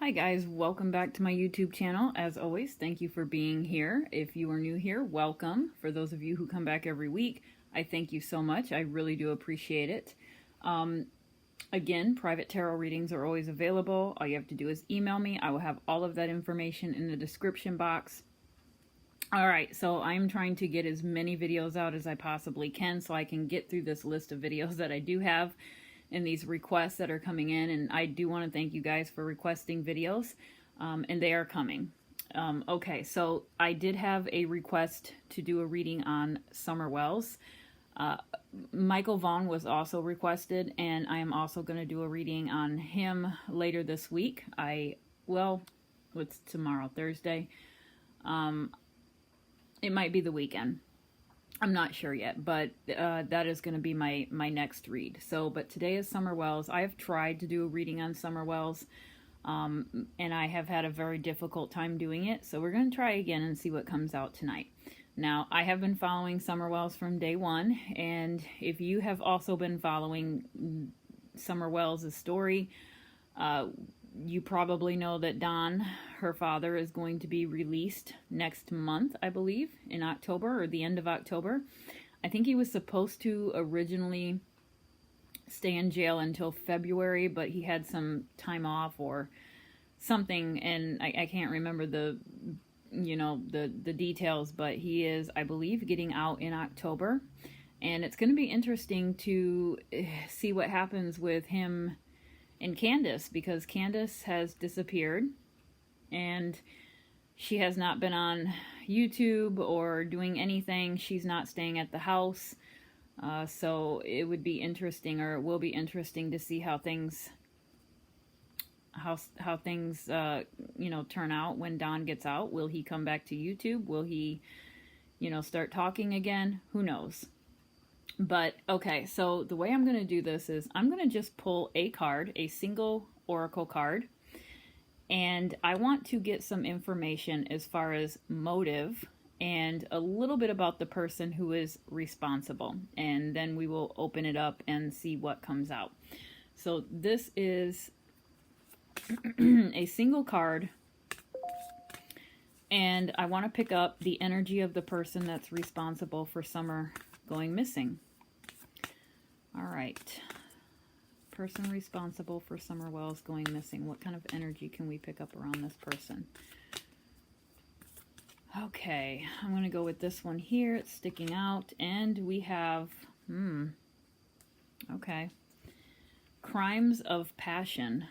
Hi guys, welcome back to my YouTube channel. As always, thank you for being here. If you are new here, welcome. For those of you who come back every week, I thank you so much. I really do appreciate it. Again, private tarot readings are always available. All you have to do is email me. I will have all of that information in the description box. Alright, so I'm trying to get as many videos out as I possibly can so I can get through this list of videos that I do have and these requests that are coming in, and I do want to thank you guys for requesting videos, and they are coming. Okay, so I did have a request to do a reading on Summer Wells. Michael Vaughn was also requested, and I am also going to do a reading on him later this week. What's tomorrow? Thursday? It might be the weekend. I'm not sure yet, but that is going to be my next read. So, but today is Summer Wells. I have tried to do a reading on Summer Wells, and I have had a very difficult time doing it. So we're going to try again and see what comes out tonight. Now, I have been following Summer Wells from day one, and if you have also been following Summer Wells' story, you probably know that Don, her father, is going to be released next month, I believe, in October or the end of October. I think he was supposed to originally stay in jail until February, but he had some time off or something, and I can't remember the details, but he is, I believe, getting out in October. And it's going to be interesting to see what happens with him and Candace, because Candace has disappeared and she has not been on YouTube or doing anything. She's not staying at the house. So it would be interesting, or it will be interesting to see how things turn out when Don gets out. Will he come back to YouTube? Will he, start talking again? Who knows? But, okay, so the way I'm going to do this is I'm going to just pull a card, a single oracle card, and I want to get some information as far as motive and a little bit about the person who is responsible, and then we will open it up and see what comes out. So this is a single card, and I want to pick up the energy of the person that's responsible for Summer going missing. All right. Person responsible for Summer Wells going missing. What kind of energy can we pick up around this person? Okay, I'm going to go with this one here. It's sticking out. And we have, okay. Crimes of passion.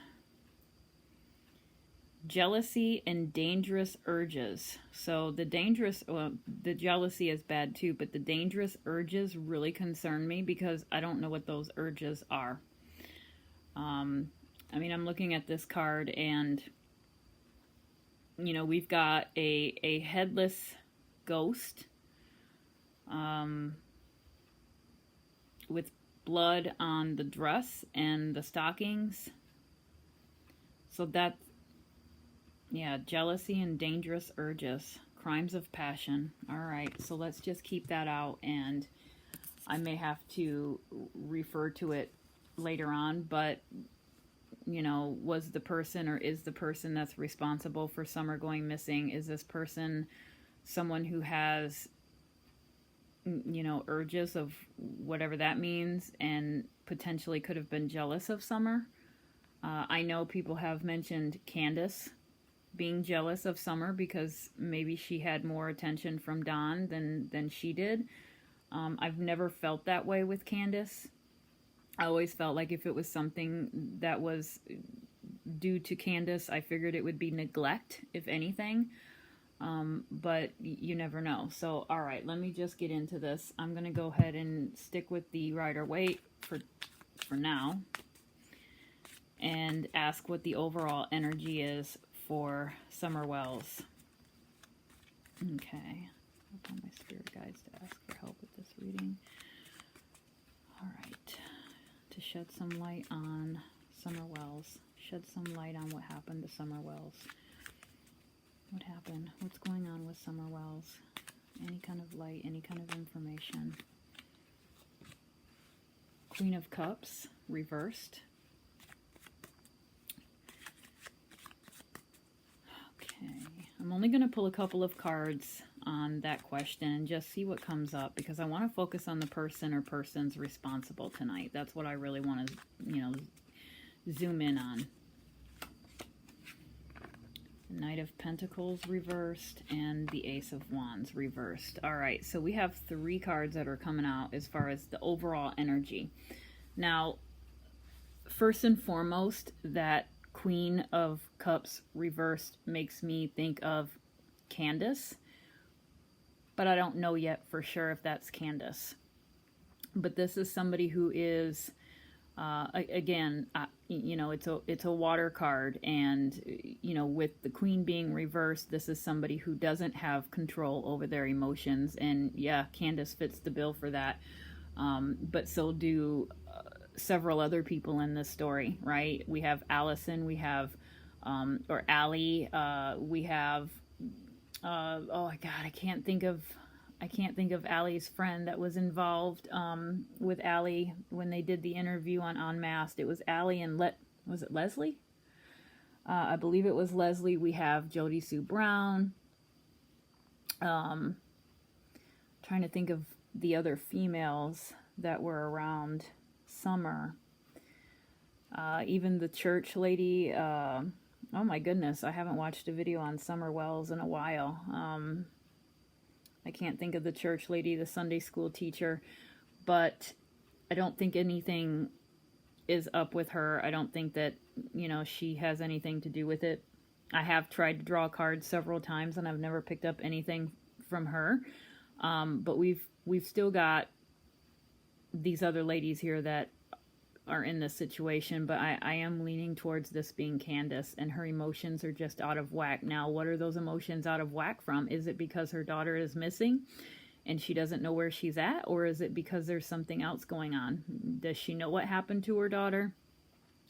Jealousy and dangerous urges. So the the jealousy is bad too, but the dangerous urges really concern me because I don't know what those urges are. I'm looking at this card, and we've got a headless ghost with blood on the dress and the stockings. So that, yeah, jealousy and dangerous urges, crimes of passion. All right, so let's just keep that out, and I may have to refer to it later on, but, was the person, or is the person that's responsible for Summer going missing, is this person someone who has, urges of whatever that means, and potentially could have been jealous of Summer? I know people have mentioned Candace being jealous of Summer because maybe she had more attention from Don than she did. I've never felt that way with Candace. I always felt like if it was something that was due to Candace, I figured it would be neglect, if anything. But you never know. So, all right, let me just get into this. I'm going to go ahead and stick with the Rider-Waite for now and ask what the overall energy is for Summer Wells. Okay. I'll tell my spirit guides to ask for help with this reading. All right. To shed some light on Summer Wells. Shed some light on what happened to Summer Wells. What happened? What's going on with Summer Wells? Any kind of light, any kind of information. Queen of Cups, reversed. I'm only going to pull a couple of cards on that question and just see what comes up, because I want to focus on the person or persons responsible tonight. That's what I really want to, zoom in on. Knight of Pentacles reversed and the Ace of Wands reversed. All right, so we have 3 cards that are coming out as far as the overall energy. Now, first and foremost, that Queen of Cups reversed makes me think of Candace, but I don't know yet for sure if that's Candace. But this is somebody who is, again, it's a water card, and with the Queen being reversed, this is somebody who doesn't have control over their emotions, and yeah, Candace fits the bill for that. But so do several other people in this story, right? We have Allison, we have or Allie, we have oh my God, I can't think of Allie's friend that was involved with Allie when they did the interview on Unmasked. It was Allie and was it Leslie? I believe it was Leslie. We have Jody Sue Brown. Trying to think of the other females that were around Summer. Even the church lady. Oh my goodness, I haven't watched a video on Summer Wells in a while. I can't think of the church lady, the Sunday school teacher, but I don't think anything is up with her. I don't think that, she has anything to do with it. I have tried to draw cards several times and I've never picked up anything from her. But we've still got these other ladies here that are in this situation, but I am leaning towards this being Candace, and her emotions are just out of whack. Now, what are those emotions out of whack from? Is it because her daughter is missing and she doesn't know where she's at, or is it because there's something else going on? Does she know what happened to her daughter?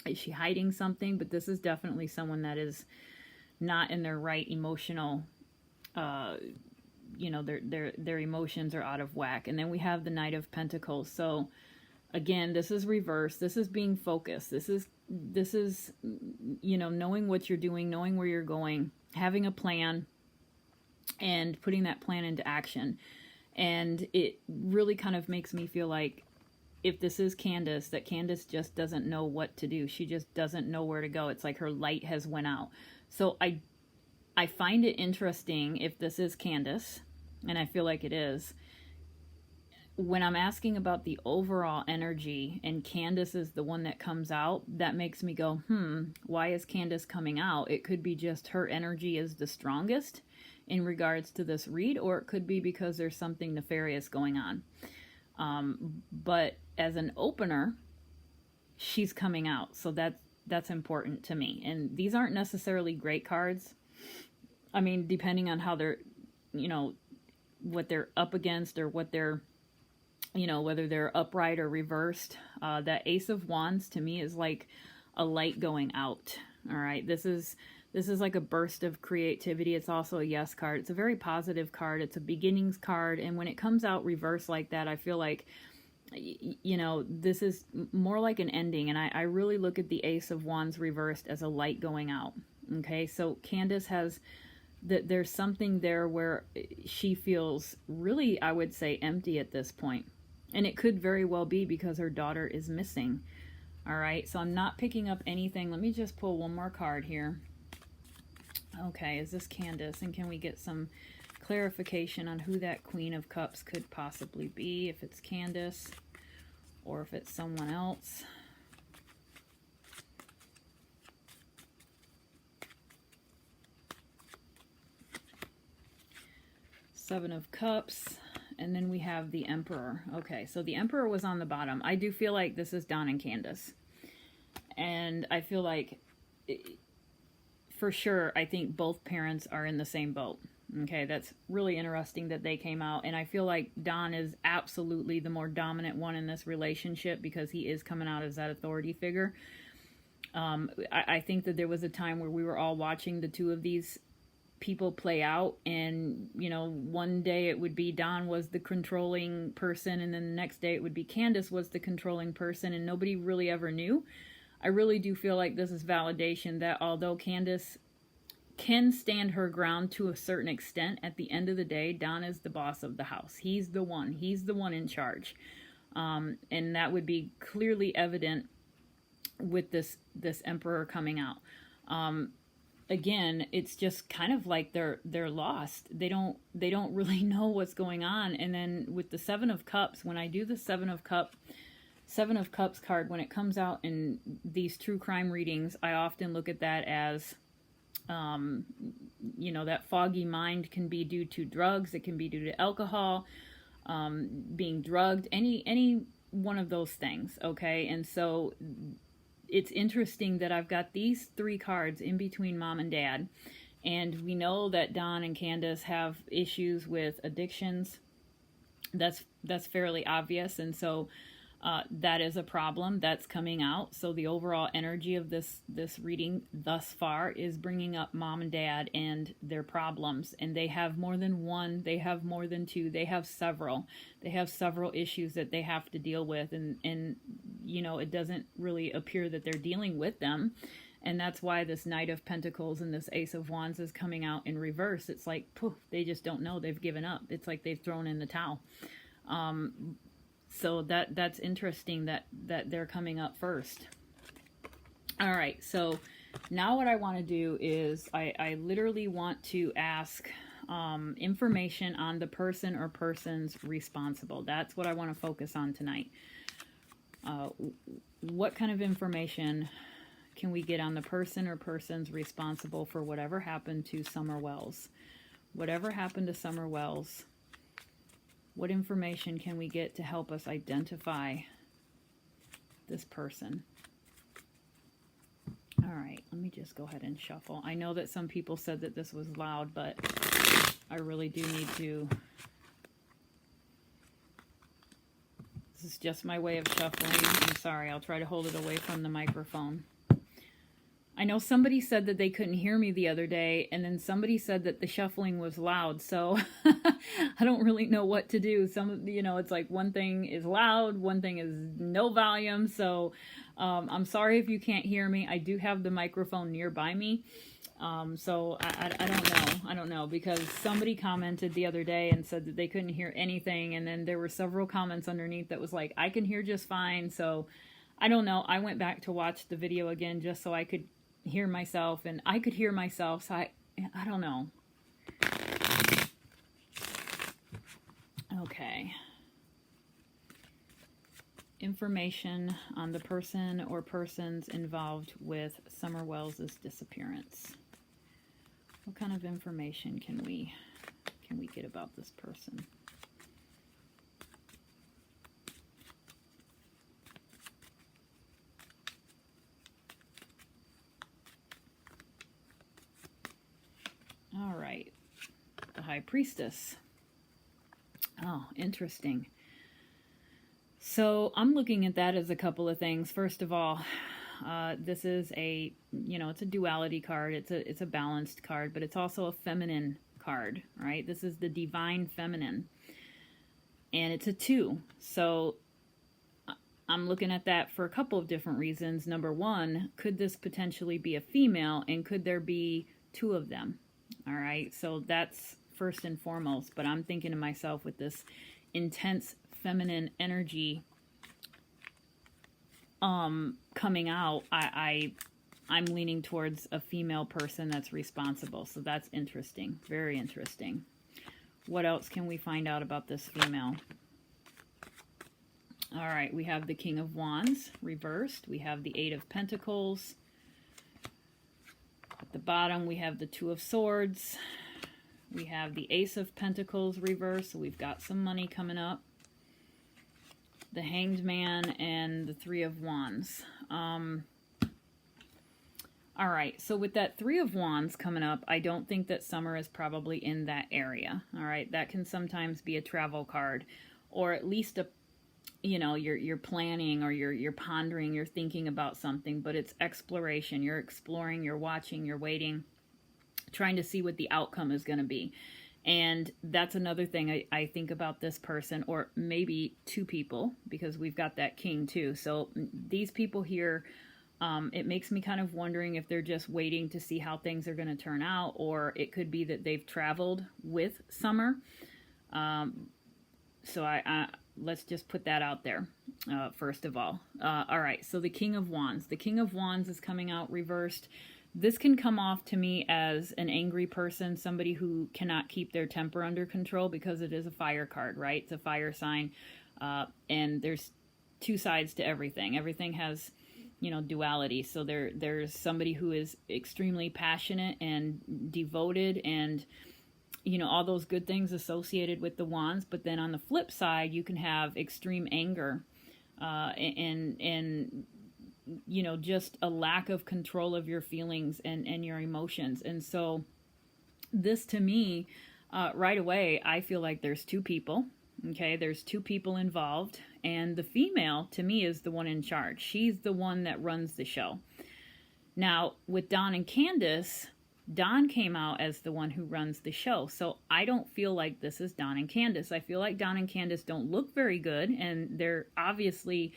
Is she hiding something? But this is definitely someone that is not in their right emotional, their emotions are out of whack. And then we have the Knight of Pentacles. So again, this is reverse. This is being focused. This is knowing what you're doing, knowing where you're going, having a plan, and putting that plan into action. And it really kind of makes me feel like, if this is Candace, that Candace just doesn't know what to do. She just doesn't know where to go. It's like her light has went out. So I find it interesting if this is Candace, and I feel like it is. When I'm asking about the overall energy and Candace is the one that comes out, that makes me go, why is Candace coming out? It could be just her energy is the strongest in regards to this read, or it could be because there's something nefarious going on. But as an opener, she's coming out. So that's important to me. And these aren't necessarily great cards. I mean, depending on how they're, what they're up against, or what they're, whether they're upright or reversed. That Ace of Wands to me is like a light going out. All right. This is like a burst of creativity. It's also a yes card. It's a very positive card. It's a beginnings card. And when it comes out reversed like that, I feel like, this is more like an ending. And I really look at the Ace of Wands reversed as a light going out. Okay. So Candace has there's something there where she feels really, I would say, empty at this point. And it could very well be because her daughter is missing. All right. So I'm not picking up anything. Let me just pull one more card here. Okay, is this Candace? And can we get some clarification on who that Queen of Cups could possibly be? If it's Candace or if it's someone else. Seven of Cups. And then we have the Emperor. Okay, so the Emperor was on the bottom. I do feel like this is Dawn and Candace. And I feel like, for sure, I think both parents are in the same boat. Okay, that's really interesting that they came out. And I feel like Dawn is absolutely the more dominant one in this relationship because he is coming out as that authority figure. I think that there was a time where we were all watching the two of these people play out, and one day it would be Dawn was the controlling person, and then the next day it would be Candace was the controlling person, and nobody really ever knew. I really do feel like this is validation that although Candace can stand her ground to a certain extent. At the end of the day, Don is the boss of the house. He's the one in charge. And that would be clearly evident with this emperor coming out. Again, it's just kind of like they're lost. They don't really know what's going on. And then with the Seven of Cups, when I do the Seven of Cups card, when it comes out in these true crime readings, I often look at that as, that foggy mind can be due to drugs. It can be due to alcohol, being drugged, any one of those things. Okay. And so it's interesting that I've got these 3 cards in between mom and dad. And we know that Don and Candace have issues with addictions. That's fairly obvious. And so that is a problem that's coming out. So the overall energy of this reading thus far is bringing up mom and dad and their problems. And they have more than one, they have more than 2, they have several. They have several issues that they have to deal with. And it doesn't really appear that they're dealing with them. And that's why this Knight of Pentacles and this Ace of Wands is coming out in reverse. It's like, poof, they just don't know. They've given up. It's like they've thrown in the towel. So that's interesting that they're coming up first. All right, so now what I want to do is I literally want to ask information on the person or persons responsible. That's what I want to focus on tonight. What kind of information can we get on the person or persons responsible for whatever happened to Summer Wells? Whatever happened to Summer Wells, what information can we get to help us identify this person? All right, let me just go ahead and shuffle. I know that some people said that this was loud, but I really do need to. This is just my way of shuffling. I'm sorry, I'll try to hold it away from the microphone. I know somebody said that they couldn't hear me the other day, and then somebody said that the shuffling was loud, so I don't really know what to do. It's like one thing is loud, one thing is no volume, so I'm sorry if you can't hear me. I do have the microphone nearby me, so I don't know. I don't know, because somebody commented the other day and said that they couldn't hear anything, and then there were several comments underneath that was like, I can hear just fine, so I don't know. I went back to watch the video again just so I could hear myself, and I could hear myself, so I don't know. Okay. Information on the person or persons involved with Summer Wells' disappearance. What kind of information can we get about this person? All right, the High Priestess. Oh, interesting. So I'm looking at that as a couple of things. First of all, this is it's a duality card. It's a balanced card, but it's also a feminine card, right? This is the divine feminine, and it's a 2. So I'm looking at that for a couple of different reasons. Number one, could this potentially be a female, and could there be 2 of them? All right, so that's first and foremost, but I'm thinking to myself, with this intense feminine energy coming out, I'm leaning towards a female person that's responsible. So that's interesting, very interesting. What else can we find out about this female? All right, we have the King of Wands reversed. We have the 8 of Pentacles. At the bottom, we have the 2 of Swords. We have the Ace of Pentacles reversed, so we've got some money coming up. The Hanged Man and the 3 of Wands. All right, so with that 3 of Wands coming up, I don't think that Summer is probably in that area. All right, that can sometimes be a travel card, or at least a, you're planning, or you're pondering, you're thinking about something, but it's exploration. You're exploring, you're watching, you're waiting, trying to see what the outcome is going to be. And that's another thing I think about this person, or maybe 2 people, because we've got that King too. So these people here, It makes me kind of wondering if they're just waiting to see how things are going to turn out, or it could be that they've traveled with Summer. So let's just put that out there, first of all. All right, so the King of Wands. The King of Wands is coming out reversed. This can come off to me as an angry person, somebody who cannot keep their temper under control, because it is a fire card, right? It's a fire sign, and there's two sides to everything. Everything has, duality. So there's somebody who is extremely passionate and devoted and all those good things associated with the wands. But then on the flip side, you can have extreme anger, and just a lack of control of your feelings and your emotions. And so this, to me, right away, I feel like there's two people. Okay, there's two people involved, and the female, to me, is the one in charge. She's the one that runs the show. Now, with Don and Candace, Don came out as the one who runs the show. So I don't feel like this is Don and Candace. I feel like Don and Candace don't look very good, and they're obviously,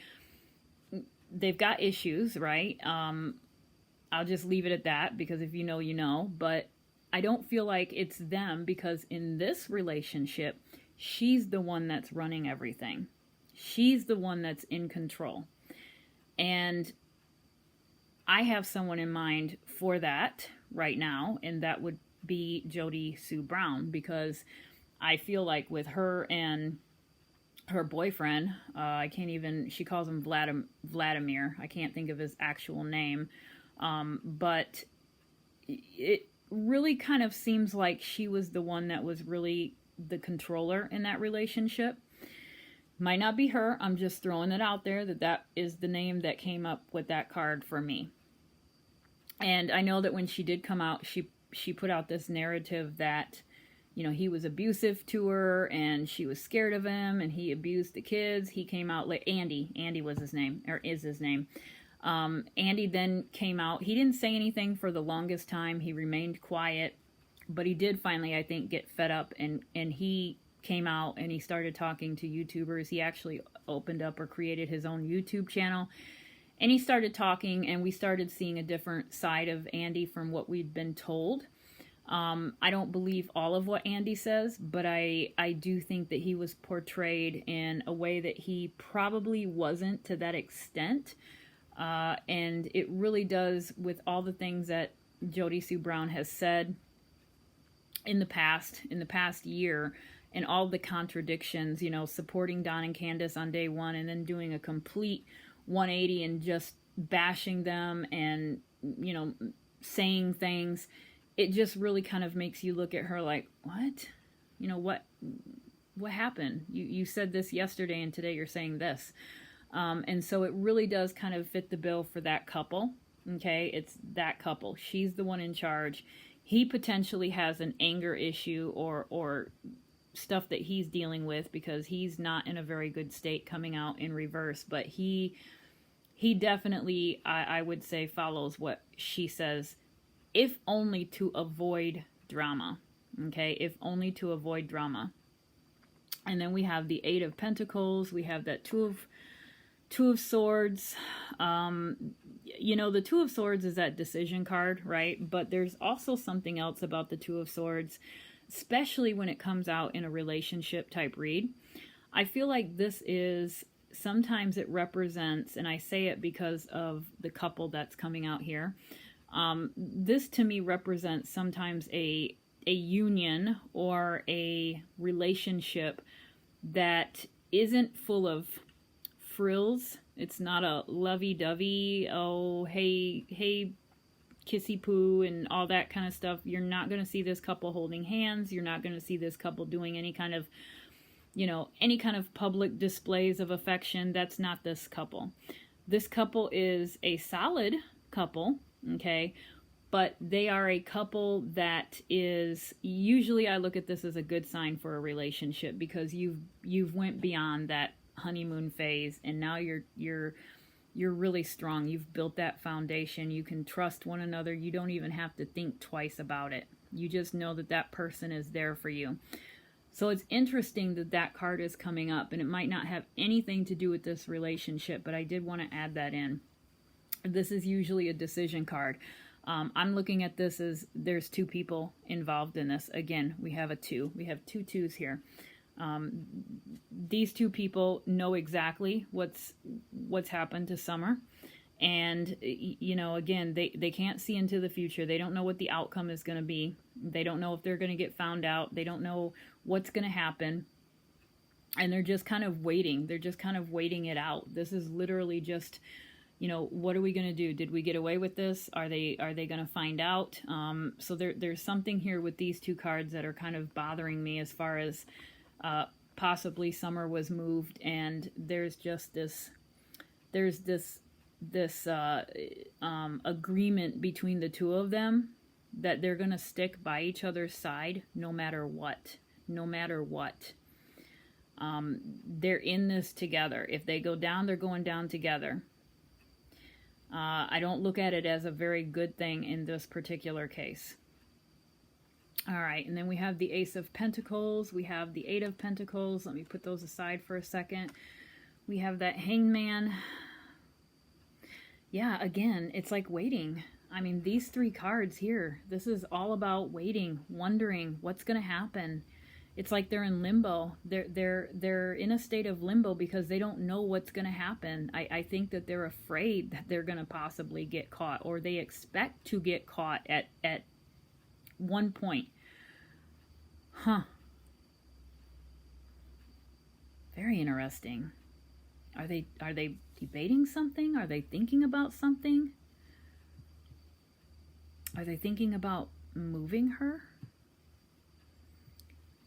they've got issues, right? I'll just leave it at that, because if you know, you know. But I don't feel like it's them, because in this relationship, she's the one that's running everything. She's the one that's in control. And I have someone in mind for that right now, and that would be Jody Sue Brown, because I feel like with her and her boyfriend, she calls him Vladimir. I can't think of his actual name. But it really kind of seems like she was the one that was really the controller in that relationship. Might not be her. I'm just throwing it out there that is the name that came up with that card for me. And I know that when she did come out, she put out this narrative that, he was abusive to her and she was scared of him and he abused the kids. He came out like Andy was his name, or is his name. Andy then came out. He didn't say anything for the longest time. He remained quiet, but he did finally, I think, get fed up, and he came out and he started talking to YouTubers. He actually opened up or created his own YouTube channel, and he started talking, and we started seeing a different side of Andy from what we'd been told. I don't believe all of what Andy says, but I do think that he was portrayed in a way that he probably wasn't to that extent. And it really does, with all the things that Jody Sue Brown has said in the past year, and all the contradictions, supporting Don and Candace on day one and then doing a complete 180 and just bashing them and, saying things. It just really kind of makes you look at her like, what? What happened? You said this yesterday and today you're saying this. And so it really does kind of fit the bill for that couple. Okay, it's that couple. She's the one in charge. He potentially has an anger issue or stuff that he's dealing with, because he's not in a very good state coming out in reverse. But he definitely, I would say, follows what she says, if only to avoid drama. Okay, if only to avoid drama. And then we have the Eight of Pentacles. We have that Two of Swords. The Two of Swords is that decision card, right? But there's also something else about the Two of Swords, especially when it comes out in a relationship type read. I feel like this is, sometimes it represents, and I say it because of the couple that's coming out here, this to me represents sometimes a union or a relationship that isn't full of frills. It's not a lovey-dovey, oh, hey, kissy poo and all that kind of stuff. You're not going to see this couple holding hands. You're not going to see this couple doing any kind of, any kind of public displays of affection. That's not this couple. This couple is a solid couple, okay? But they are a couple that is, usually I look at this as a good sign for a relationship, because you've went beyond that honeymoon phase, and now you're really strong. You've built that foundation. You can trust one another. You don't even have to think twice about it. You just know that that person is there for you. So it's interesting that that card is coming up, and it might not have anything to do with this relationship, but I did want to add that in. This is usually a decision card. I'm looking at this as there's two people involved in this. Again, we have a two. We have two twos here. These two people know exactly what's happened to Summer. And, you know, again, they can't see into the future. They don't know what the outcome is going to be. They don't know if they're going to get found out. They don't know what's going to happen. And they're just kind of waiting. They're just kind of waiting it out. This is literally just, you know, what are we going to do? Did we get away with this? Are they going to find out? So there's something here with these two cards that are kind of bothering me as far as possibly Summer was moved, and there's just this agreement between the two of them that they're going to stick by each other's side no matter what. No matter what. They're in this together. If they go down, they're going down together. I don't look at it as a very good thing in this particular case. All right, and then we have the Ace of Pentacles. We have the Eight of Pentacles. Let me put those aside for a second. We have that Hangman. Yeah, again, it's like waiting. I mean, these three cards here, this is all about waiting, wondering what's going to happen. It's like they're in limbo. They're in a state of limbo because they don't know what's going to happen. I think that they're afraid that they're going to possibly get caught, or they expect to get caught at one point. Huh. Very interesting. Are they debating something? Are they thinking about something? Are they thinking about moving her?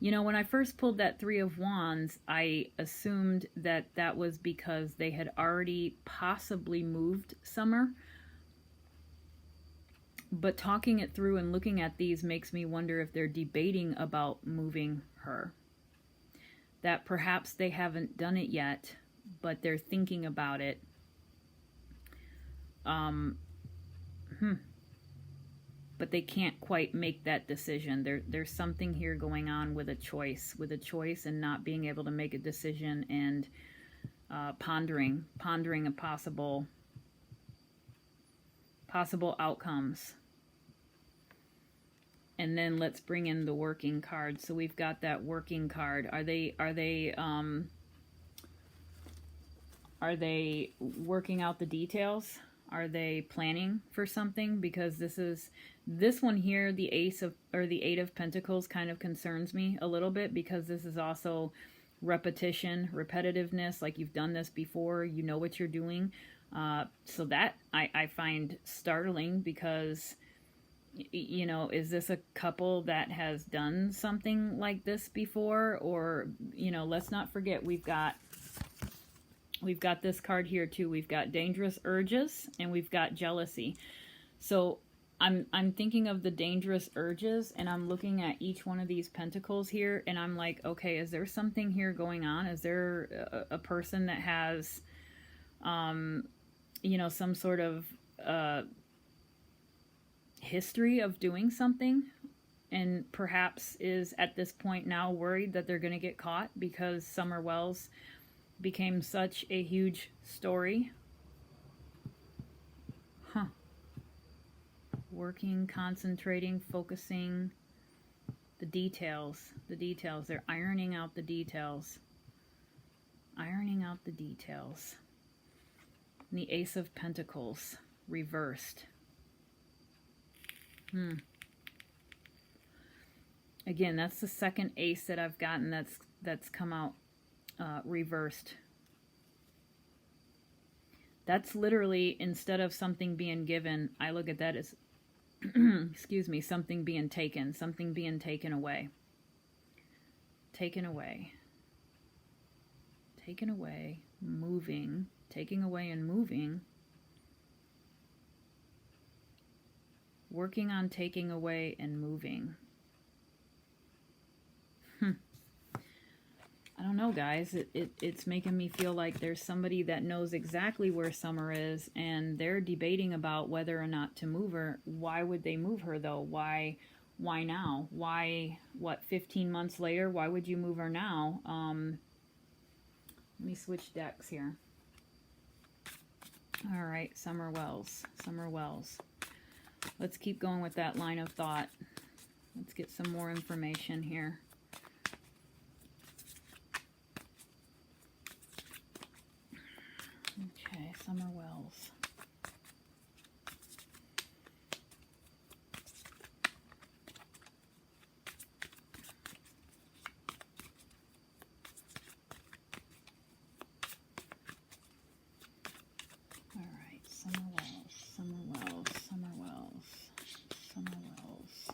You know, when I first pulled that Three of Wands, I assumed that that was because they had already possibly moved Summer. But talking it through and looking at these makes me wonder if they're debating about moving her. That perhaps they haven't done it yet, but they're thinking about it. But they can't quite make that decision. There's something here going on with a choice and not being able to make a decision, and pondering a possible outcomes. And then let's bring in the working card. So we've got that working card. Are they working out the details? Are they planning for something? Because this one here, the Eight of Pentacles, kind of concerns me a little bit, because this is also repetition, repetitiveness, like you've done this before, you know what you're doing. So that I find startling, because, you know, is this a couple that has done something like this before? Or, you know, let's not forget we've got this card here too. We've got dangerous urges and we've got jealousy. So I'm thinking of the dangerous urges, and I'm looking at each one of these pentacles here, and I'm like, okay, is there something here going on? Is there a person that has, you know, some sort of history of doing something, and perhaps is at this point now worried that they're going to get caught because Summer Wells became such a huge story? Huh. Working, concentrating, focusing, the details. They're ironing out the details. And the Ace of Pentacles reversed. Again, that's the second ace that I've gotten that's come out reversed. That's literally, instead of something being given, I look at that as excuse me, something being taken away. Taken away, moving, taking away and moving. Working on taking away and moving. I don't know, guys. It's making me feel like there's somebody that knows exactly where Summer is, and they're debating about whether or not to move her. Why would they move her, though? Why now? Why, 15 months later? Why would you move her now? Let me switch decks here. All right, Summer Wells. Summer Wells. Let's keep going with that line of thought. Let's get some more information here. Okay, Summer Wells. All right, Summer Wells, Summer Wells, Summer Wells, Summer Wells.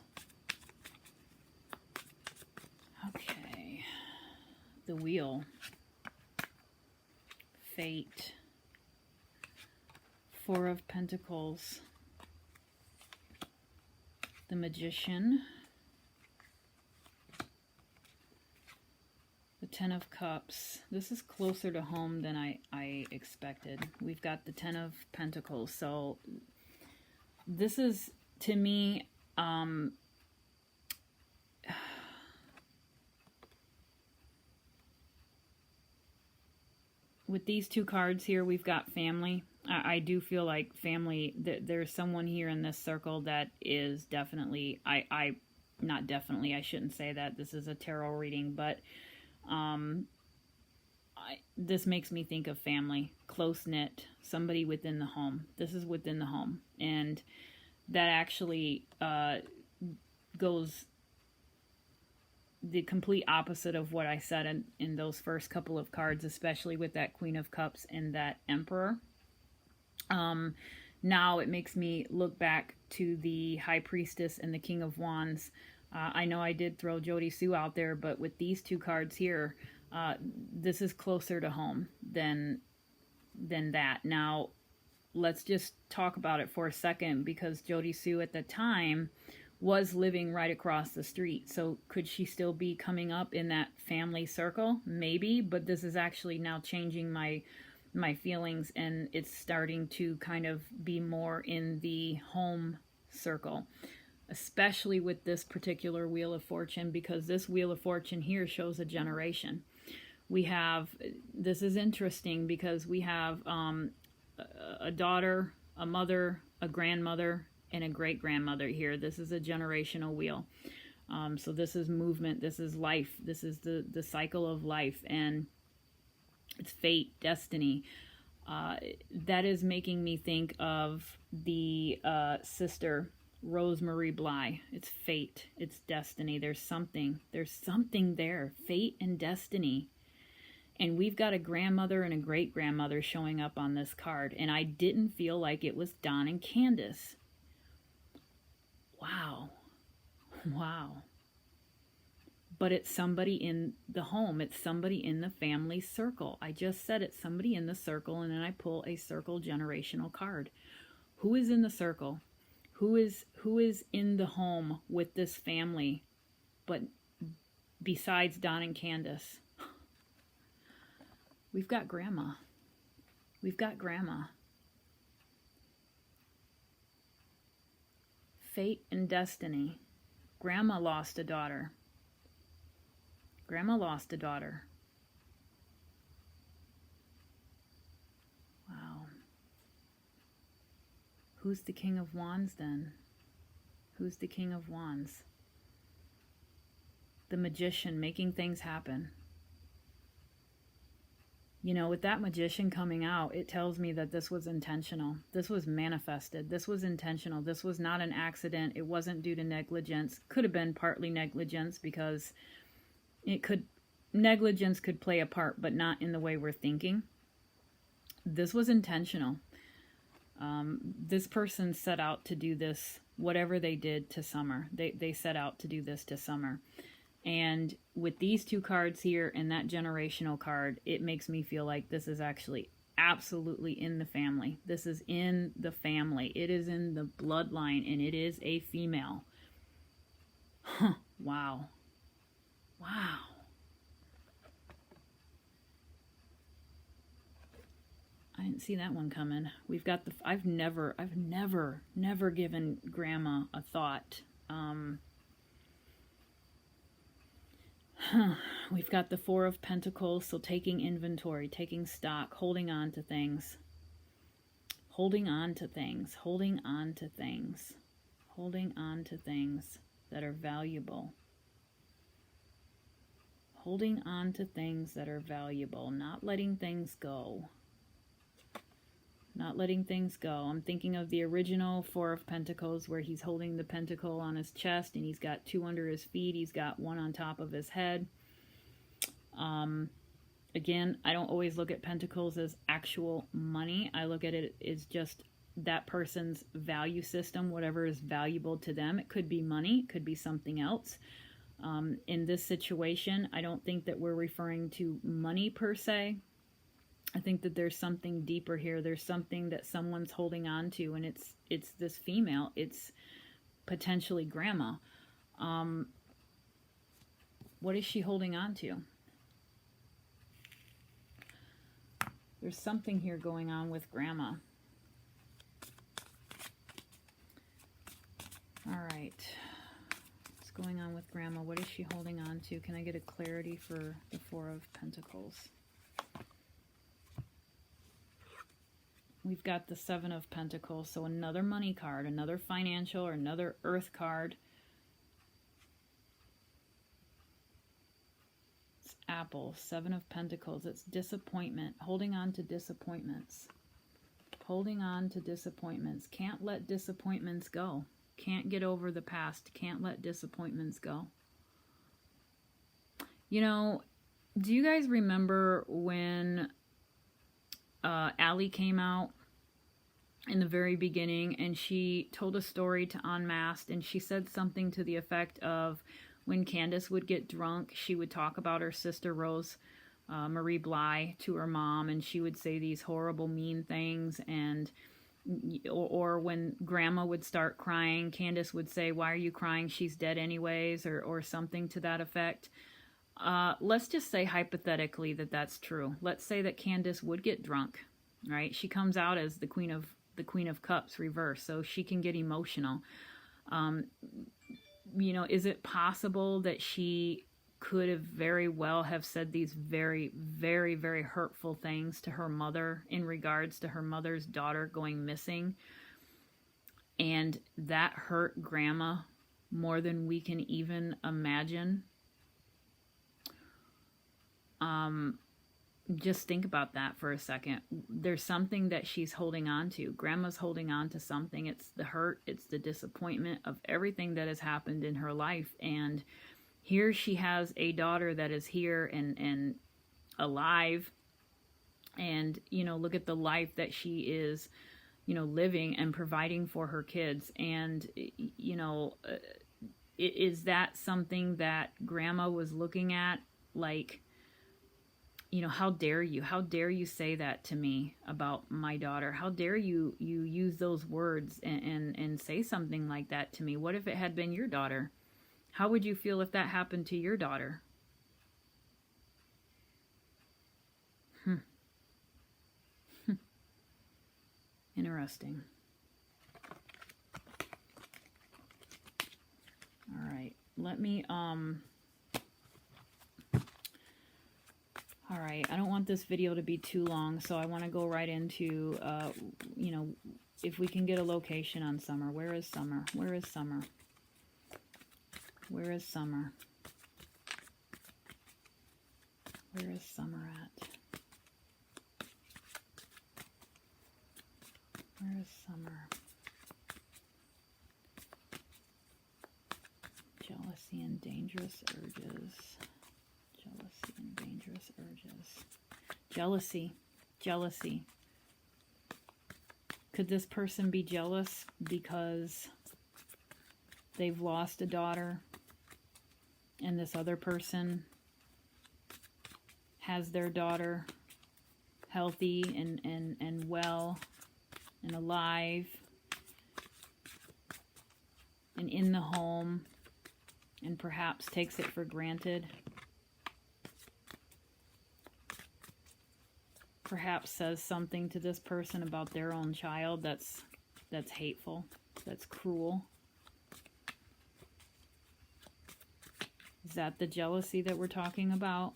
Okay, the Wheel, Fate, Four of Pentacles, the Magician, the Ten of Cups. This is closer to home than I expected. We've got the Ten of Pentacles. So this is, to me, with these two cards here, we've got family. I do feel like family, there's someone here in this circle that is definitely, not definitely, I shouldn't say that. This is a tarot reading, but this makes me think of family, close-knit, somebody within the home. This is within the home. And that actually goes the complete opposite of what I said in those first couple of cards, especially with that Queen of Cups and that Emperor. Now it makes me look back to the High Priestess and the King of Wands. I know I did throw Jody Sue out there, but with these two cards here, this is closer to home than that. Now, let's just talk about it for a second, because Jody Sue at the time was living right across the street. So could she still be coming up in that family circle? Maybe, but this is actually now changing my feelings, and it's starting to kind of be more in the home circle, especially with this particular Wheel of Fortune, because this Wheel of Fortune here shows a generation. We have, this is interesting because we have a daughter, a mother, a grandmother, and a great-grandmother here. This is a generational wheel. So this is movement, this is life, this is the cycle of life, and it's fate, destiny. That is making me think of the sister Rosemary Bly. It's fate, it's destiny. There's something there, fate and destiny. And we've got a grandmother and a great-grandmother showing up on this card, and I didn't feel like it was Don and Candace. Wow. Wow. But it's somebody in the home. It's somebody in the family circle. I just said it's somebody in the circle, and then I pull a circle generational card. Who is in the circle? Who is in the home with this family, but besides Don and Candace? We've got Grandma. We've got Grandma. Fate and destiny. Grandma lost a daughter. Grandma lost a daughter. Wow. Who's the King of Wands then? Who's the King of Wands? The Magician, making things happen. You know, with that Magician coming out, it tells me that this was intentional. This was manifested. This was intentional. This was not an accident. It wasn't due to negligence. Could have been partly negligence, because negligence could play a part, but not in the way we're thinking. This was intentional. This person set out to do this, whatever they did to Summer. They set out to do this to Summer. And with these two cards here and that generational card, it makes me feel like this is actually absolutely in the family. This is in the family. It is in the bloodline, and it is a female. Huh. Wow. Wow. I didn't see that one coming. We've got I've never given Grandma a thought. We've got the Four of Pentacles, so taking inventory, taking stock, holding on to things. holding on to things, holding on to things, holding on to things that are valuable. Holding on to things that are valuable, not letting things go. Not letting things go. I'm thinking of the original Four of Pentacles where he's holding the pentacle on his chest and he's got two under his feet. He's got one on top of his head. Again, I don't always look at pentacles as actual money. I look at it as just that person's value system, whatever is valuable to them. It could be money, it could be something else. In this situation, I don't think that we're referring to money per se. I think that there's something deeper here. There's something that someone's holding on to, and it's this female. It's potentially grandma. What is she holding on to? There's something here going on with grandma. All right. What's going on with grandma? What is she holding on to? Can I get a clarity for the Four of Pentacles? We've got the Seven of Pentacles, so another money card, another financial or another earth card. It's Apple, Seven of Pentacles. It's disappointment, holding on to disappointments. Holding on to disappointments. Can't let disappointments go. Can't get over the past. Can't let disappointments go. You know, do you guys remember when Allie came out in the very beginning and she told a story to Unmasked, and she said something to the effect of when Candace would get drunk, she would talk about her sister Rose Marie Bly to her mom, and she would say these horrible mean things, and or when grandma would start crying, Candace would say, "Why are you crying? She's dead anyways," or something to that effect. Let's just say hypothetically that that's true. Let's say that Candace would get drunk, right? She comes out as the Queen of Cups reverse, so she can get emotional. You know, is it possible that she could have very well have said these very, very, very hurtful things to her mother in regards to her mother's daughter going missing? And that hurt grandma more than we can even imagine. Just think about that for a second. There's something that she's holding on to. Grandma's holding on to something. It's the hurt, it's the disappointment of everything that has happened in her life. And here she has a daughter that is here and alive. And, you know, look at the life that she is, you know, living and providing for her kids. And, you know, is that something that grandma was looking at? Like, you know, how dare you? How dare you say that to me about my daughter? How dare you use those words and say something like that to me? What if it had been your daughter? How would you feel if that happened to your daughter? Interesting. All right. Let me, all right, I don't want this video to be too long, so I want to go right into, you know, if we can get a location on Summer. Where is Summer? Where is Summer? Where is Summer? Where is Summer at? Where is Summer? Jealousy and dangerous urges. Jealousy and dangerous urges. Jealousy. Jealousy. Could this person be jealous because they've lost a daughter and this other person has their daughter healthy and well and alive and in the home, and perhaps takes it for granted? Perhaps says something to this person about their own child that's hateful, that's cruel. Is that the jealousy that we're talking about?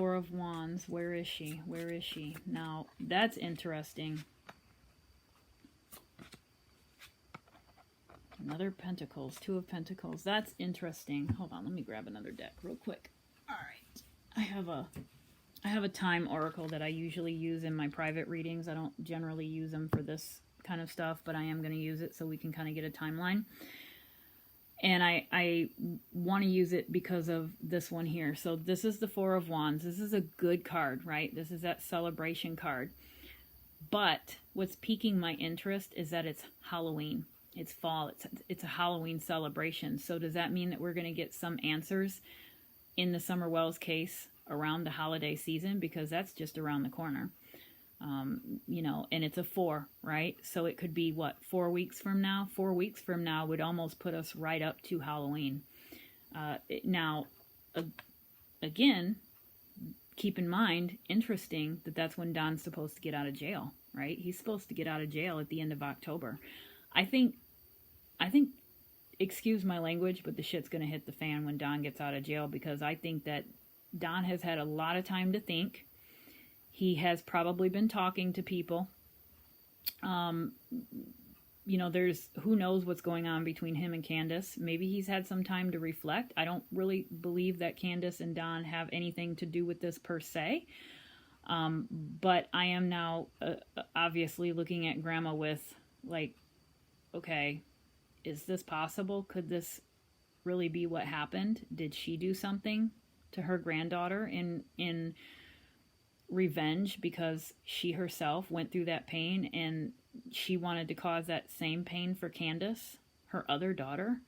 Four of Wands. Where is she? Where is she? Now, that's interesting. Another Pentacles. Two of Pentacles. That's interesting. Hold on, let me grab another deck real quick. All right. I have a time oracle that I usually use in my private readings. I don't generally use them for this kind of stuff, but I am going to use it so we can kind of get a timeline. And I want to use it because of this one here. So this is the Four of Wands. This is a good card, right? This is that celebration card. But what's piquing my interest is that it's Halloween. It's fall. It's a Halloween celebration. So does that mean that we're going to get some answers in the Summer Wells case around the holiday season? Because that's just around the corner. You know, and it's a 4, right? So it could be, what, 4 weeks from now? 4 weeks from now would almost put us right up to Halloween. Now, again, keep in mind, interesting, that that's when Don's supposed to get out of jail, right? He's supposed to get out of jail at the end of October. I think, excuse my language, but the shit's going to hit the fan when Don gets out of jail, because I think that Don has had a lot of time to think. He has probably been talking to people. You know, there's, who knows what's going on between him and Candace. Maybe he's had some time to reflect. I don't really believe that Candace and Don have anything to do with this per se. But I am now obviously looking at Grandma with, like, okay, is this possible? Could this really be what happened? Did she do something to her granddaughter in revenge because she herself went through that pain and she wanted to cause that same pain for Candace, her other daughter?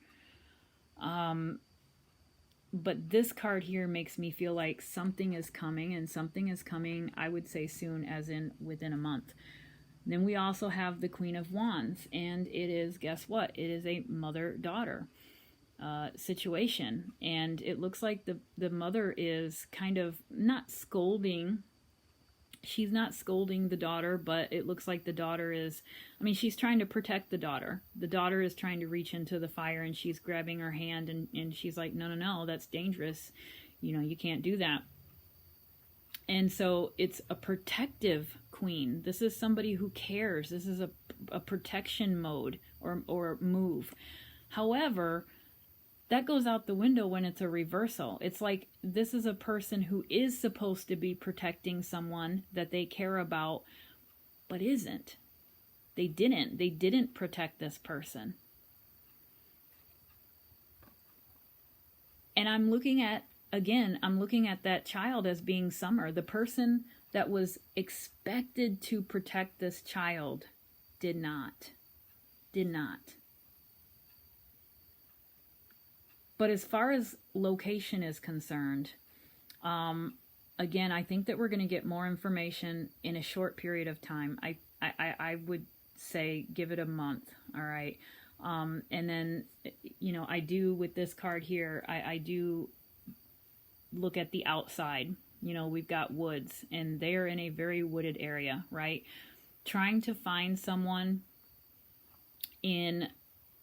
But this card here makes me feel like something is coming, and something is coming, I would say soon, as in within a month. Then we also have the Queen of Wands, and it is, guess what? It is a mother-daughter situation. And it looks like the mother is kind of not scolding. She's not scolding the daughter, but it looks like the daughter is, I mean, she's trying to protect the daughter. The daughter is trying to reach into the fire, and she's grabbing her hand, and she's like, no, no, no, that's dangerous. You know, you can't do that. And so it's a protective queen. This is somebody who cares. This is a protection mode or move. However, that goes out the window when it's a reversal. It's like this is a person who is supposed to be protecting someone that they care about, but isn't. They didn't protect this person. And I'm looking at that child as being Summer. The person that was expected to protect this child did not. But as far as location is concerned, again, I think that we're going to get more information in a short period of time. I would say give it a month, all right? And then, you know, I do, with this card here, I do look at the outside. You know, we've got woods, and they're in a very wooded area, right? Trying to find someone in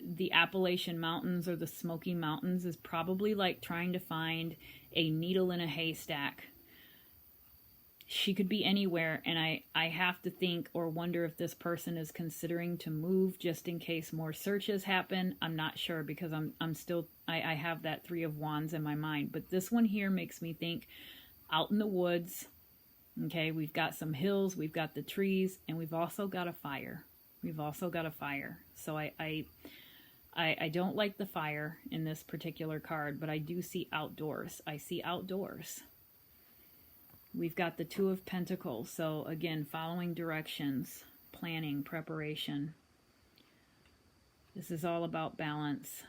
the Appalachian Mountains or the Smoky Mountains is probably like trying to find a needle in a haystack. She could be anywhere, and I have to think or wonder if this person is considering to move just in case more searches happen. I'm not sure, because I'm still, I have that Three of Wands in my mind. But this one here makes me think out in the woods. Okay, we've got some hills, we've got the trees, and we've also got a fire. So I don't like the fire in this particular card, but I do see outdoors. I see outdoors. We've got the Two of Pentacles. So again, following directions, planning, preparation. This is all about balance.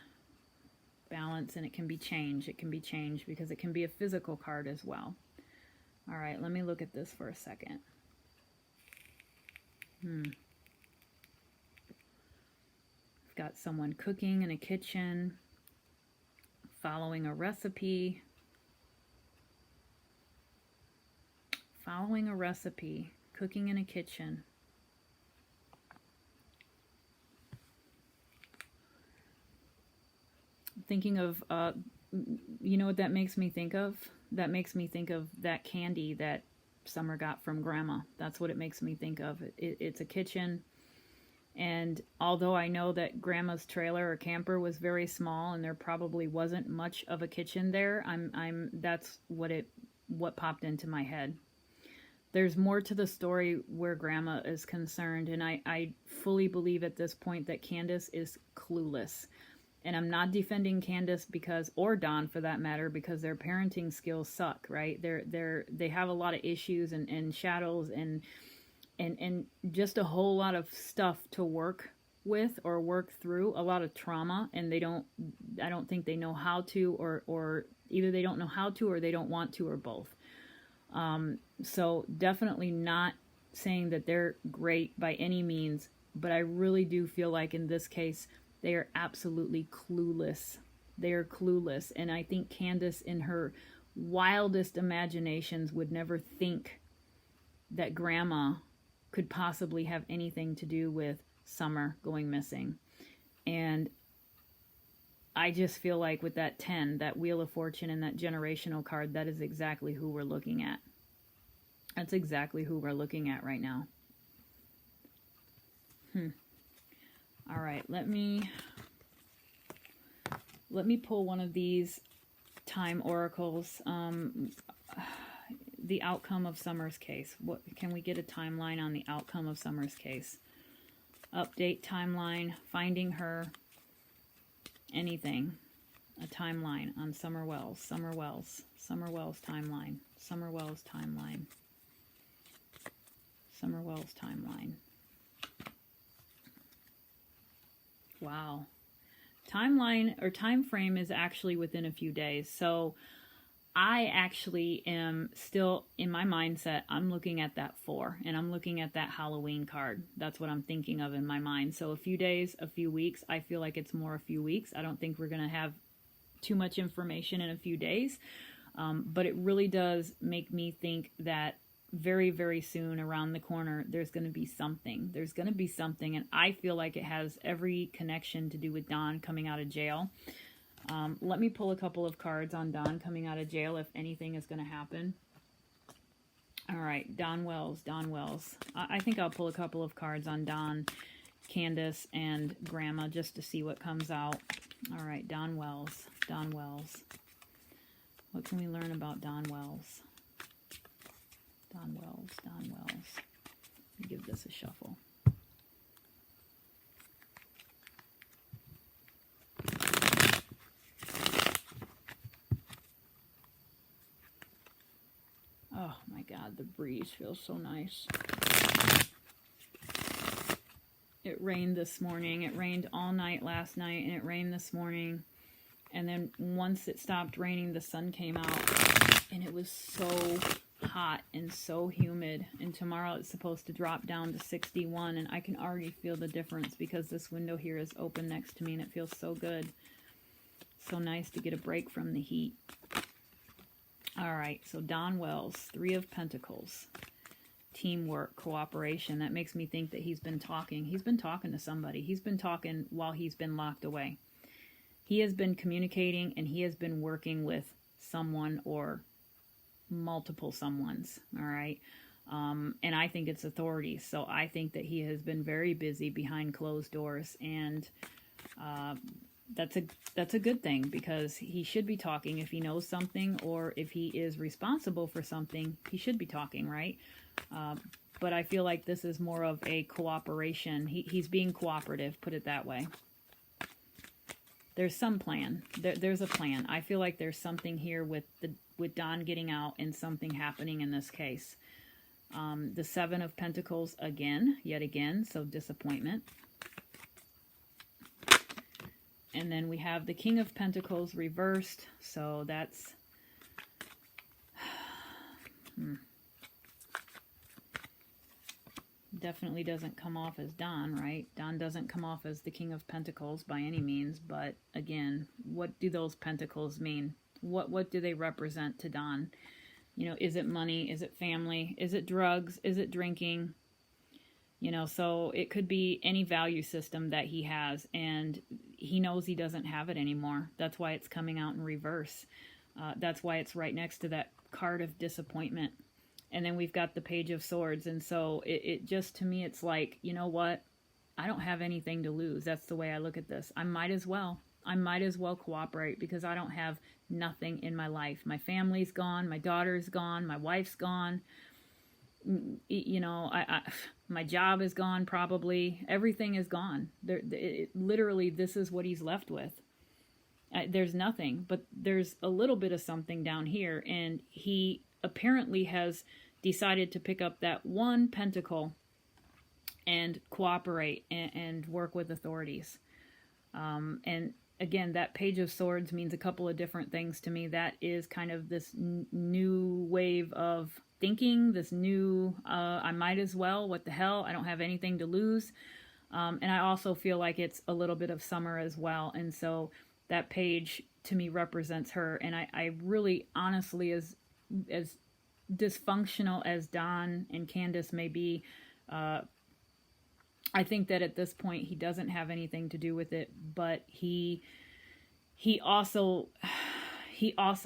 Balance, and it can be changed. It can be changed because it can be a physical card as well. All right, let me look at this for a second. We've got someone cooking in a kitchen, following a recipe. Cooking in a kitchen. Thinking of you know what that makes me think of? That makes me think of that candy that Summer got from Grandma. That's what it makes me think of. It's a kitchen. And although I know that Grandma's trailer or camper was very small and there probably wasn't much of a kitchen there, that's what popped into my head. There's more to the story where Grandma is concerned, and I fully believe at this point that Candace is clueless. And I'm not defending Candace or Dawn for that matter, because their parenting skills suck, right? They have a lot of issues and shadows and just a whole lot of stuff to work with or work through, a lot of trauma, and I don't think they know how to, or either they don't know how to or they don't want to, or both. So definitely not saying that they're great by any means, but I really do feel like in this case, they are absolutely clueless. They are clueless. And I think Candace, in her wildest imaginations, would never think that Grandma could possibly have anything to do with Summer going missing. And I just feel like with that 10, that Wheel of Fortune and that generational card, that is exactly who we're looking at. That's exactly who we're looking at right now. All right, let me pull one of these time oracles. The outcome of Summer's case. What can we get a timeline on the outcome of Summer's case? Update timeline, finding her, anything. A timeline on Summer Wells. Summer Wells timeline. Summer Wells timeline. Summer Wells timeline. Wow. Timeline or time frame is actually within a few days. So I actually am still in my mindset. I'm looking at that 4 and I'm looking at that Halloween card. That's what I'm thinking of in my mind. So a few days, a few weeks. I feel like it's more a few weeks. I don't think we're going to have too much information in a few days. But it really does make me think that very, very soon around the corner, there's going to be something. There's going to be something. And I feel like it has every connection to do with Dawn coming out of jail. Let me pull a couple of cards on Dawn coming out of jail if anything is going to happen. All right, Dawn Wells. I think I'll pull a couple of cards on Dawn, Candace, and Grandma just to see what comes out. All right, Dawn Wells. What can we learn about Dawn Wells? Dawn Wells. Let me give this a shuffle. Oh my God, the breeze feels so nice. It rained this morning. It rained all night last night, and it rained this morning. And then once it stopped raining, the sun came out, and it was so hot and so humid. And tomorrow it's supposed to drop down to 61, and I can already feel the difference because this window here is open next to me, and it feels so good. So nice to get a break from the heat. All right, so Dawn Wells, 3 of Pentacles. Teamwork, cooperation. That makes me think that he's been talking. He's been talking to somebody. He's been talking while he's been locked away. He has been communicating, and he has been working with someone or multiple someones, all right? And I think it's authorities. So I think that he has been very busy behind closed doors, and that's a good thing, because he should be talking if he knows something, or if he is responsible for something, he should be talking, right? But I feel like this is more of a cooperation. He's being cooperative, put it that way. There's some plan. There's a plan. I feel like there's something here with Dawn getting out and something happening in this case. The 7 of Pentacles yet again, so disappointment. And then we have the King of Pentacles reversed, so that's... Definitely doesn't come off as Dawn, right? Dawn doesn't come off as the King of Pentacles by any means, but again, what do those pentacles mean? What do they represent to Dawn? You know, is it money? Is it family? Is it drugs? Is it drinking? You know, so it could be any value system that he has, and he knows he doesn't have it anymore. That's why it's coming out in reverse. That's why it's right next to that card of disappointment. And then we've got the Page of Swords. And so it just, to me, it's like, you know what? I don't have anything to lose. That's the way I look at this. I might as well cooperate, because I don't have nothing in my life. My family's gone. My daughter's gone. My wife's gone. You know, my job is gone probably. Everything is gone. Literally, this is what he's left with. There's nothing, but there's a little bit of something down here, and he apparently has decided to pick up that one pentacle and cooperate and work with authorities. And again, that Page of Swords means a couple of different things to me. That is kind of this new wave of thinking, this new, I might as well, what the hell, I don't have anything to lose. And I also feel like it's a little bit of summer as well. And so that page to me represents her. And I really, honestly, as dysfunctional as Don and Candace may be, I think that at this point he doesn't have anything to do with it, but he also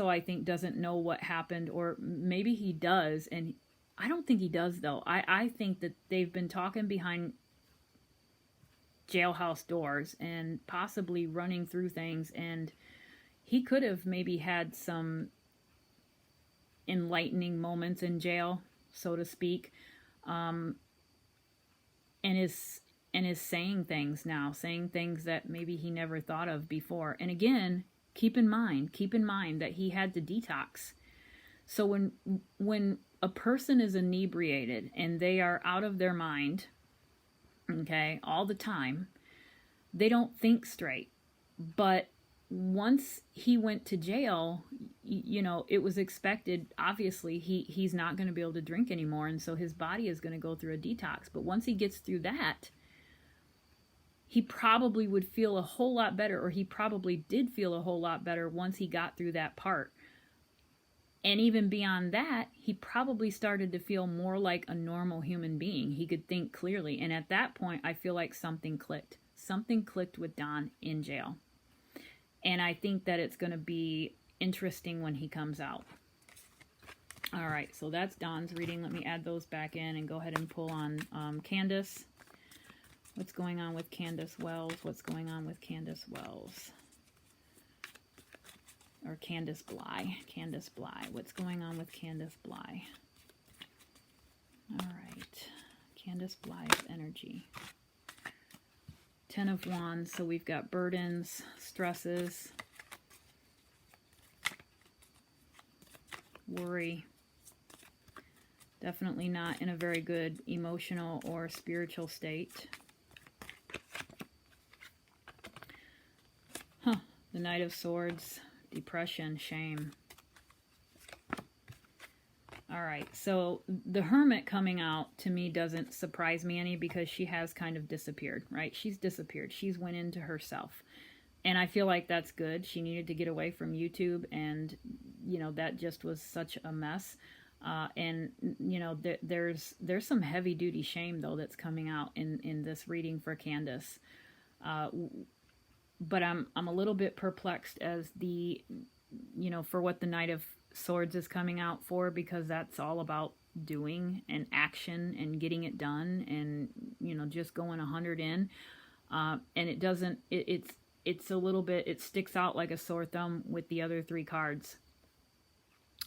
I think doesn't know what happened, or maybe he does, and I don't think he does though. I think that they've been talking behind jailhouse doors and possibly running through things, and he could have maybe had some enlightening moments in jail, so to speak. And is saying things now, saying things that maybe he never thought of before. And again, keep in mind that he had to detox. So when a person is inebriated and they are out of their mind, okay, all the time, they don't think straight. But once he went to jail, you know, it was expected, obviously, he's not going to be able to drink anymore, and so his body is going to go through a detox. But once he gets through that, he probably would feel a whole lot better, or he probably did feel a whole lot better once he got through that part. And even beyond that, he probably started to feel more like a normal human being. He could think clearly, and at that point, I feel like something clicked. Something clicked with Don in jail. And I think that it's going to be interesting when he comes out. All right, so that's Don's reading. Let me add those back in and go ahead and pull on Candace. What's going on with Candace Wells? What's going on with Candace Wells? Or Candace Bly. Candace Bly. What's going on with Candace Bly? All right. Candace Bly's energy. 10 of Wands, so we've got burdens, stresses, worry. Definitely not in a very good emotional or spiritual state. The Knight of Swords, depression, shame. All right, so the Hermit coming out to me doesn't surprise me any, because she has kind of disappeared, right? She's disappeared. She's went into herself. And I feel like that's good. She needed to get away from YouTube, and, you know, that just was such a mess. And, you know, there's some heavy-duty shame, though, that's coming out in this reading for Candace. But I'm a little bit perplexed as for what the Knight of Swords is coming out for, because that's all about doing and action and getting it done, and, you know, just going 100 in. And it doesn't, it's a little bit, it sticks out like a sore thumb with the other three cards.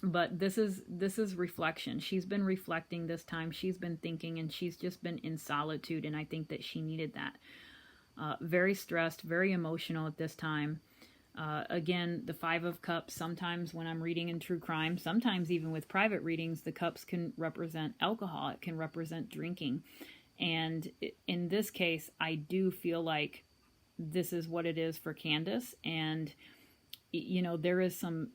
But this is reflection. She's been reflecting this time. She's been thinking, and she's just been in solitude, and I think that she needed that. Very stressed, very emotional at this time. Again, the Five of Cups, sometimes when I'm reading in true crime, sometimes even with private readings, the cups can represent alcohol. It can represent drinking. And in this case, I do feel like this is what it is for Candace. And, you know, there's some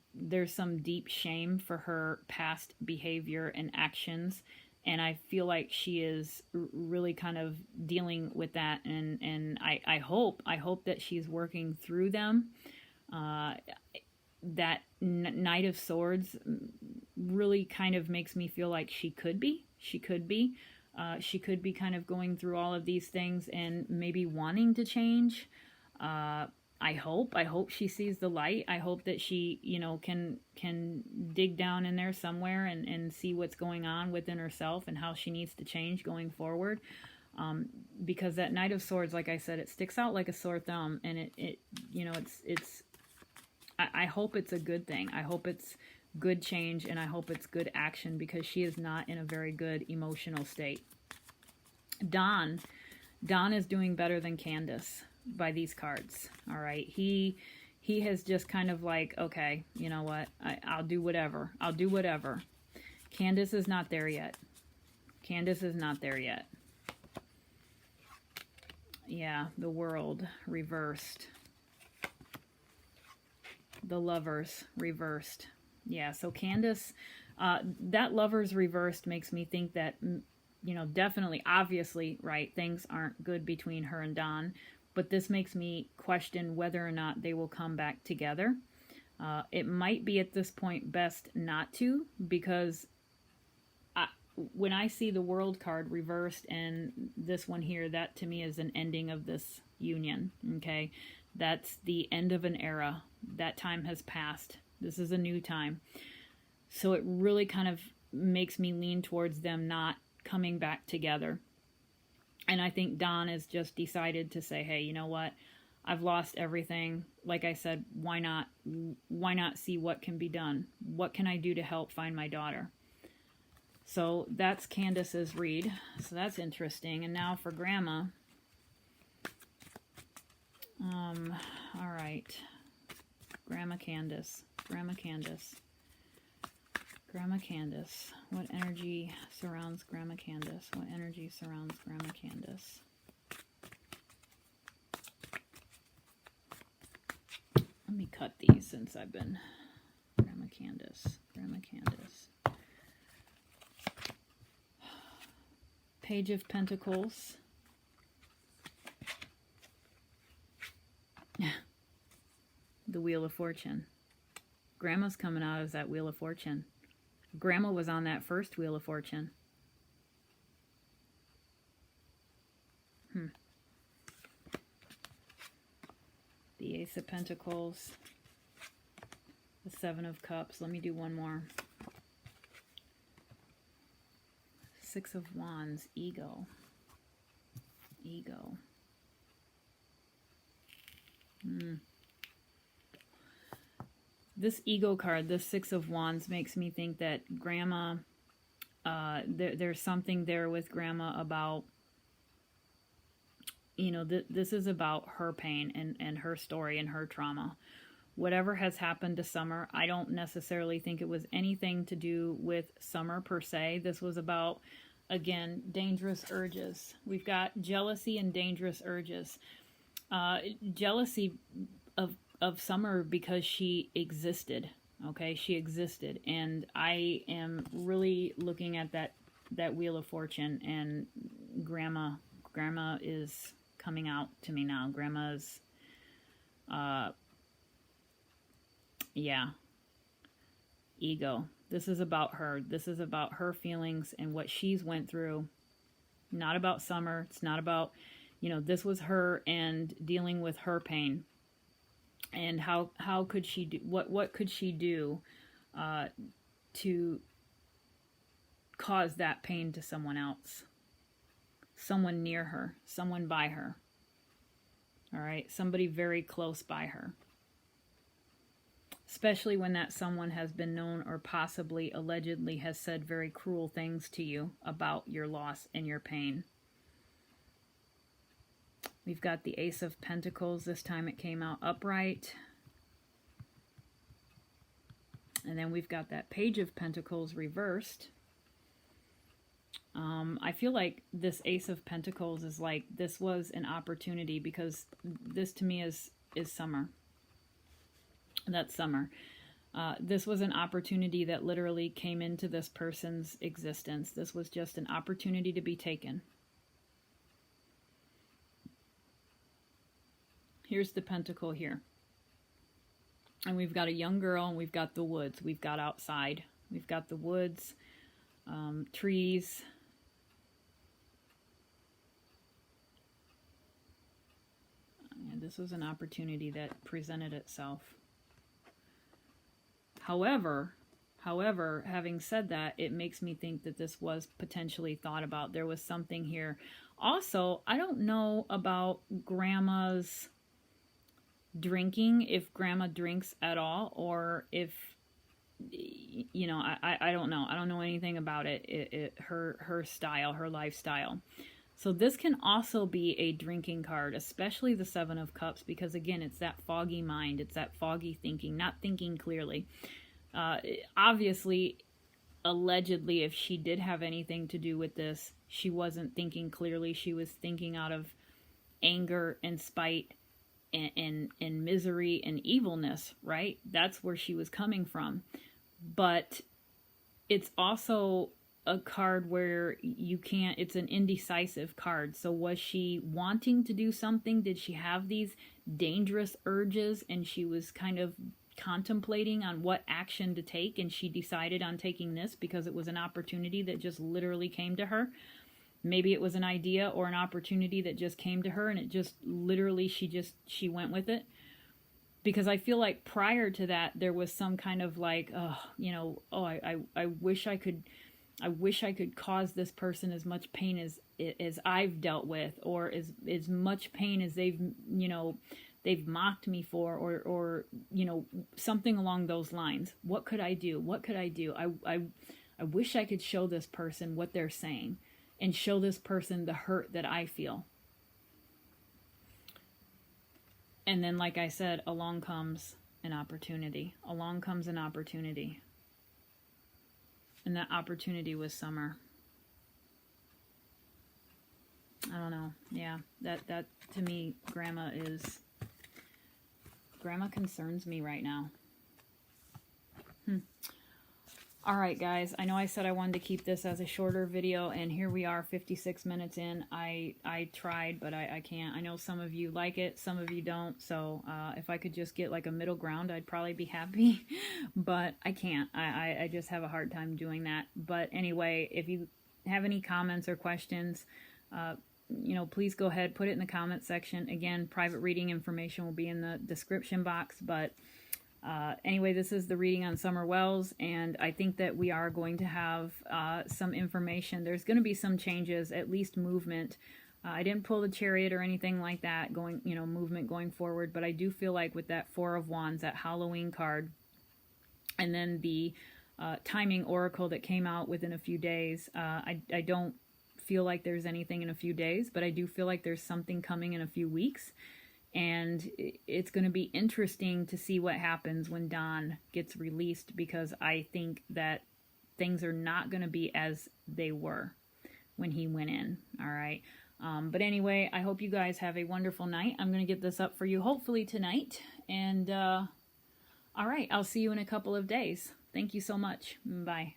deep shame for her past behavior and actions. And I feel like she is really kind of dealing with that. And I hope that she's working through them. That Knight of Swords really kind of makes me feel like she could be kind of going through all of these things and maybe wanting to change. I hope she sees the light. I hope that she, you know, can dig down in there somewhere and see what's going on within herself and how she needs to change going forward. Because that Knight of Swords, like I said, it sticks out like a sore thumb, and it you know, I hope it's a good thing. I hope it's good change, and I hope it's good action, because she is not in a very good emotional state. Don is doing better than Candace by these cards. All right. He has just kind of like, okay, you know what? I'll do whatever. I'll do whatever. Candace is not there yet. Candace is not there yet. Yeah, the World reversed. The Lovers reversed. Yeah, so Candace, that Lovers reversed makes me think that, you know, definitely, obviously, right, things aren't good between her and Don, but this makes me question whether or not they will come back together. It might be at this point best not to, because when I see the World card reversed and this one here, that to me is an ending of this union, okay? That's the end of an era. That time has passed. This is a new time. So it really kind of makes me lean towards them not coming back together. And I think Don has just decided to say, hey, you know what? I've lost everything. Like I said, why not see what can be done? What can I do to help find my daughter? So that's Candace's read. So that's interesting. And now for Grandma. All right. Grandma Candace. Grandma Candace. Grandma Candace. What energy surrounds Grandma Candace? What energy surrounds Grandma Candace? Let me cut these since I've been... Grandma Candace. Grandma Candace. Page of Pentacles. The Wheel of Fortune. Grandma's coming out as that Wheel of Fortune. Grandma was on that first Wheel of Fortune. The Ace of Pentacles. The Seven of Cups. Let me do one more. Six of Wands. Ego. Ego. This Ego card, this Six of Wands, makes me think that Grandma, there's something there with Grandma about, you know, this is about her pain and her story and her trauma. Whatever has happened to Summer, I don't necessarily think it was anything to do with Summer per se. This was about, again, dangerous urges. We've got jealousy and dangerous urges. Jealousy of Summer because she existed. Okay, she existed, and I am really looking at that Wheel of Fortune, and Grandma is coming out to me now. Grandma's, yeah, ego. This is about her. This is about her feelings and what she's went through. Not about Summer. It's not about, you know, this was her and dealing with her pain. And how could she do, what could she do to cause that pain to someone else? Someone near her, someone by her. All right, somebody very close by her. Especially when that someone has been known or possibly allegedly has said very cruel things to you about your loss and your pain. We've got the Ace of Pentacles. This time it came out upright. And then we've got that Page of Pentacles reversed. I feel like this Ace of Pentacles is like, this was an opportunity, because this to me is Summer. That's Summer. This was an opportunity that literally came into this person's existence. This was just an opportunity to be taken. Here's the pentacle here. And we've got a young girl, and we've got the woods. We've got outside. We've got the woods, trees. This was an opportunity that presented itself. However, having said that, it makes me think that this was potentially thought about. There was something here. Also, I don't know about Grandma's drinking, if Grandma drinks at all, or if, you know, I don't know. I don't know anything about it. Her style, her lifestyle. So this can also be a drinking card, especially the Seven of Cups, because again, it's that foggy mind. It's that foggy thinking, not thinking clearly. Obviously, allegedly, if she did have anything to do with this, she wasn't thinking clearly. She was thinking out of anger and spite and misery and evilness, right? That's where she was coming from. But it's also a card where you can't, it's an indecisive card. So was she wanting to do something? Did she have these dangerous urges and she was kind of contemplating on what action to take, and she decided on taking this because it was an opportunity that just literally came to her? Maybe it was an idea or an opportunity that just came to her and it just literally, she went with it. Because I feel like prior to that, there was some kind of like, I wish I could cause this person as much pain as I've dealt with, or as much pain as they've mocked me for, or something along those lines. What could I do? What could I do? I wish I could show this person what they're saying and show this person the hurt that I feel. And then, like I said, along comes an opportunity. Along comes an opportunity. And that opportunity was Summer. I don't know. Yeah, that to me, Grandma concerns me right now. All right, guys. I know I said I wanted to keep this as a shorter video, and here we are, 56 minutes in. I tried, but I can't. I know some of you like it, some of you don't. So if I could just get like a middle ground, I'd probably be happy. But I can't. I just have a hard time doing that. But anyway, if you have any comments or questions, please go ahead, put it in the comment section. Again, private reading information will be in the description box. But anyway, this is the reading on Summer Wells, and I think that we are going to have some information. There's going to be some changes, at least movement. I didn't pull the Chariot or anything like that, movement going forward, but I do feel like with that Four of Wands, that Halloween card, and then the timing oracle that came out within a few days, I don't feel like there's anything in a few days, but I do feel like there's something coming in a few weeks. And it's going to be interesting to see what happens when Don gets released, because I think that things are not going to be as they were when he went in. All right. But anyway, I hope you guys have a wonderful night. I'm going to get this up for you hopefully tonight. And all right, I'll see you in a couple of days. Thank you so much. Bye.